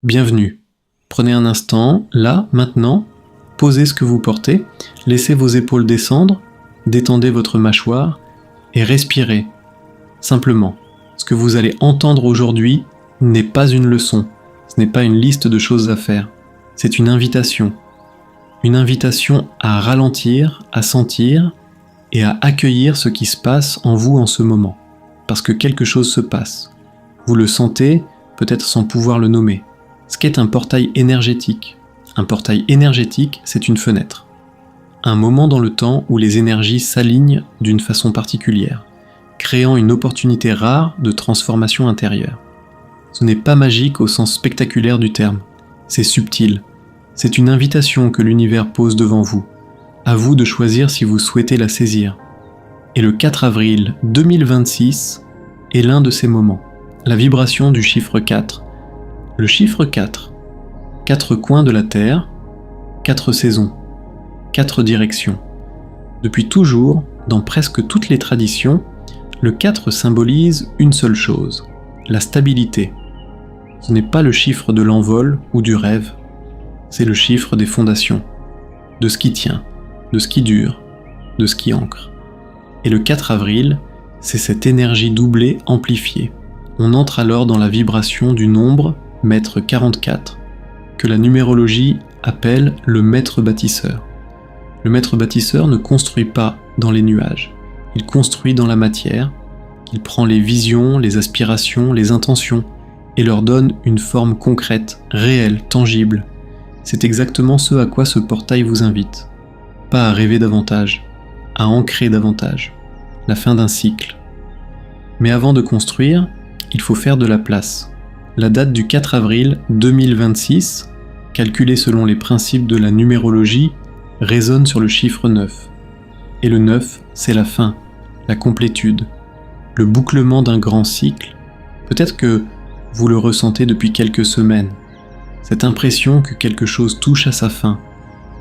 Bienvenue. Prenez un instant, là, maintenant, posez ce que vous portez, laissez vos épaules descendre, détendez votre mâchoire et respirez. Simplement, ce que vous allez entendre aujourd'hui n'est pas une leçon, ce n'est pas une liste de choses à faire, c'est une invitation. Une invitation à ralentir, à sentir et à accueillir ce qui se passe en vous en ce moment. Parce que quelque chose se passe. Vous le sentez, peut-être sans pouvoir le nommer. Ce qu'est un portail énergétique. Un portail énergétique, c'est une fenêtre. Un moment dans le temps où les énergies s'alignent d'une façon particulière, créant une opportunité rare de transformation intérieure. Ce n'est pas magique au sens spectaculaire du terme, c'est subtil. C'est une invitation que l'univers pose devant vous. À vous de choisir si vous souhaitez la saisir. Et le 4 avril 2026 est l'un de ces moments. La vibration du chiffre 4. Le chiffre 4. 4 coins de la Terre, 4 saisons, 4 directions. Depuis toujours, dans presque toutes les traditions, le 4 symbolise une seule chose, la stabilité. Ce n'est pas le chiffre de l'envol ou du rêve, c'est le chiffre des fondations, de ce qui tient, de ce qui dure, de ce qui ancre. Et le 4 avril, c'est cette énergie doublée amplifiée. On entre alors dans la vibration du nombre maître 44, que la numérologie appelle le maître bâtisseur. Le maître bâtisseur ne construit pas dans les nuages, il construit dans la matière, il prend les visions, les aspirations, les intentions, et leur donne une forme concrète, réelle, tangible. C'est exactement ce à quoi ce portail vous invite. Pas à rêver davantage, à ancrer davantage, la fin d'un cycle. Mais avant de construire, il faut faire de la place. La date du 4 avril 2026, calculée selon les principes de la numérologie, résonne sur le chiffre 9. Et le 9, c'est la fin, la complétude, le bouclement d'un grand cycle. Peut-être que vous le ressentez depuis quelques semaines. Cette impression que quelque chose touche à sa fin,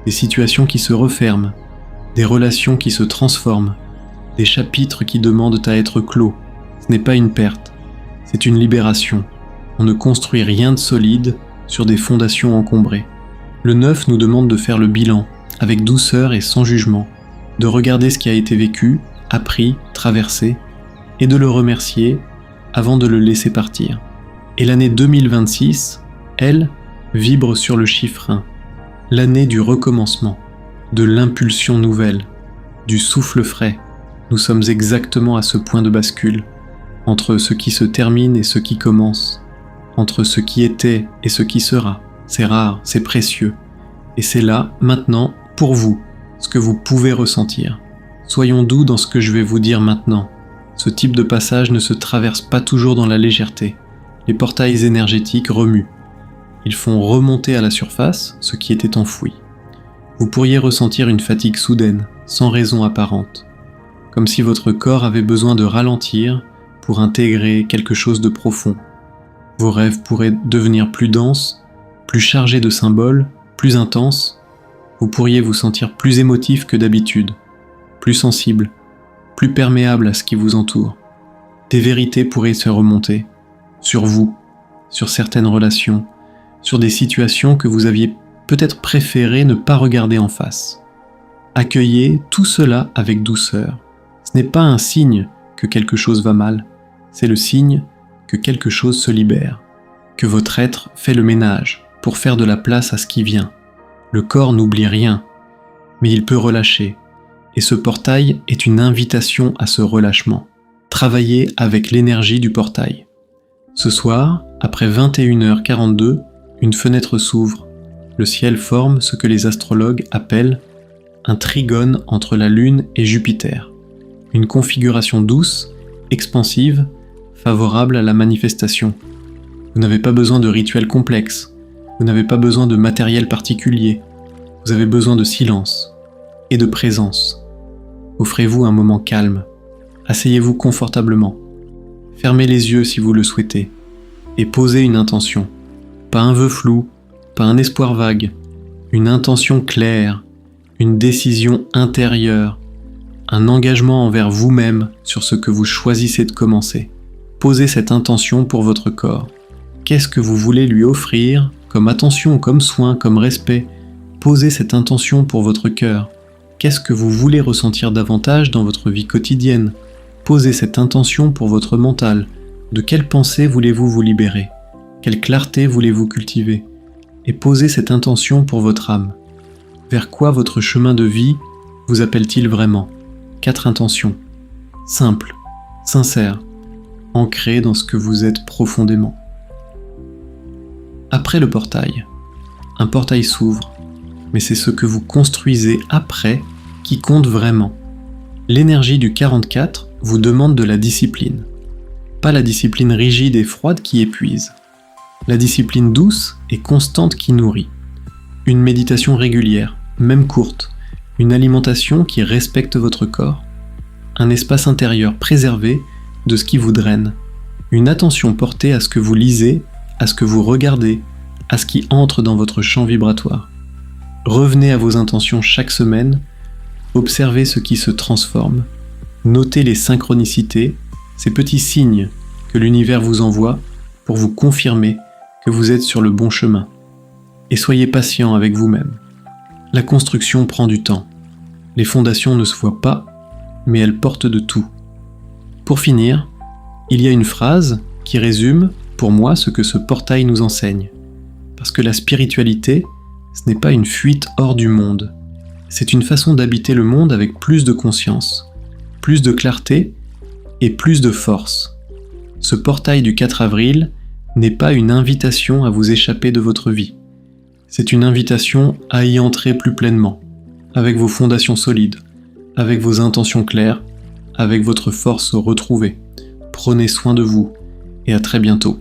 des situations qui se referment, des relations qui se transforment, des chapitres qui demandent à être clos. Ce n'est pas une perte, c'est une libération. On ne construit rien de solide sur des fondations encombrées. Le 9 nous demande de faire le bilan, avec douceur et sans jugement, de regarder ce qui a été vécu, appris, traversé, et de le remercier avant de le laisser partir. Et l'année 2026, elle, vibre sur le chiffre 1, l'année du recommencement, de l'impulsion nouvelle, du souffle frais. Nous sommes exactement à ce point de bascule, entre ce qui se termine et ce qui commence, entre ce qui était et ce qui sera. C'est rare, c'est précieux, et c'est là, maintenant, pour vous, ce que vous pouvez ressentir. Soyons doux dans ce que je vais vous dire maintenant. Ce type de passage ne se traverse pas toujours dans la légèreté. Les portails énergétiques remuent. Ils font remonter à la surface ce qui était enfoui. Vous pourriez ressentir une fatigue soudaine, sans raison apparente, comme si votre corps avait besoin de ralentir pour intégrer quelque chose de profond. Vos rêves pourraient devenir plus denses, plus chargés de symboles, plus intenses. Vous pourriez vous sentir plus émotif que d'habitude, plus sensible, plus perméable à ce qui vous entoure. Des vérités pourraient se remonter, sur vous, sur certaines relations, sur des situations que vous aviez peut-être préféré ne pas regarder en face. Accueillez tout cela avec douceur. Ce n'est pas un signe que quelque chose va mal, c'est le signe que quelque chose se libère, que votre être fait le ménage pour faire de la place à ce qui vient. Le corps n'oublie rien, mais il peut relâcher, et ce portail est une invitation à ce relâchement. Travaillez avec l'énergie du portail. Ce soir, après 21h42, une fenêtre s'ouvre. Le ciel forme ce que les astrologues appellent un trigone entre la Lune et Jupiter. Une configuration douce, expansive, favorable à la manifestation. Vous n'avez pas besoin de rituels complexes, vous n'avez pas besoin de matériel particulier, vous avez besoin de silence et de présence. Offrez-vous un moment calme, asseyez-vous confortablement, fermez les yeux si vous le souhaitez, et posez une intention. Pas un vœu flou, pas un espoir vague, une intention claire, une décision intérieure, un engagement envers vous-même sur ce que vous choisissez de commencer. Posez cette intention pour votre corps. Qu'est-ce que vous voulez lui offrir comme attention, comme soin, comme respect? Posez cette intention pour votre cœur. Qu'est-ce que vous voulez ressentir davantage dans votre vie quotidienne? Posez cette intention pour votre mental. De quelle pensée voulez-vous vous libérer? Quelle clarté voulez-vous cultiver? Et posez cette intention pour votre âme. Vers quoi votre chemin de vie vous appelle-t-il vraiment? 4 intentions. Simples, sincères, ancrées dans ce que vous êtes profondément. Après le portail, un portail s'ouvre, mais c'est ce que vous construisez après qui compte vraiment. L'énergie du 44 vous demande de la discipline. Pas la discipline rigide et froide qui épuise. La discipline douce et constante qui nourrit. Une méditation régulière, même courte. Une alimentation qui respecte votre corps. Un espace intérieur préservé de ce qui vous draine. Une attention portée à ce que vous lisez, à ce que vous regardez, à ce qui entre dans votre champ vibratoire. Revenez à vos intentions chaque semaine, observez ce qui se transforme, notez les synchronicités, ces petits signes que l'univers vous envoie pour vous confirmer que vous êtes sur le bon chemin. Et soyez patient avec vous-même. La construction prend du temps. Les fondations ne se voient pas, mais elles portent de tout. Pour finir, il y a une phrase qui résume, pour moi, ce que ce portail nous enseigne. Parce que la spiritualité, ce n'est pas une fuite hors du monde. C'est une façon d'habiter le monde avec plus de conscience, plus de clarté et plus de force. Ce portail du 4 avril n'est pas une invitation à vous échapper de votre vie. C'est une invitation à y entrer plus pleinement, avec vos fondations solides, avec vos intentions claires, avec votre force retrouvée. Prenez soin de vous et à très bientôt.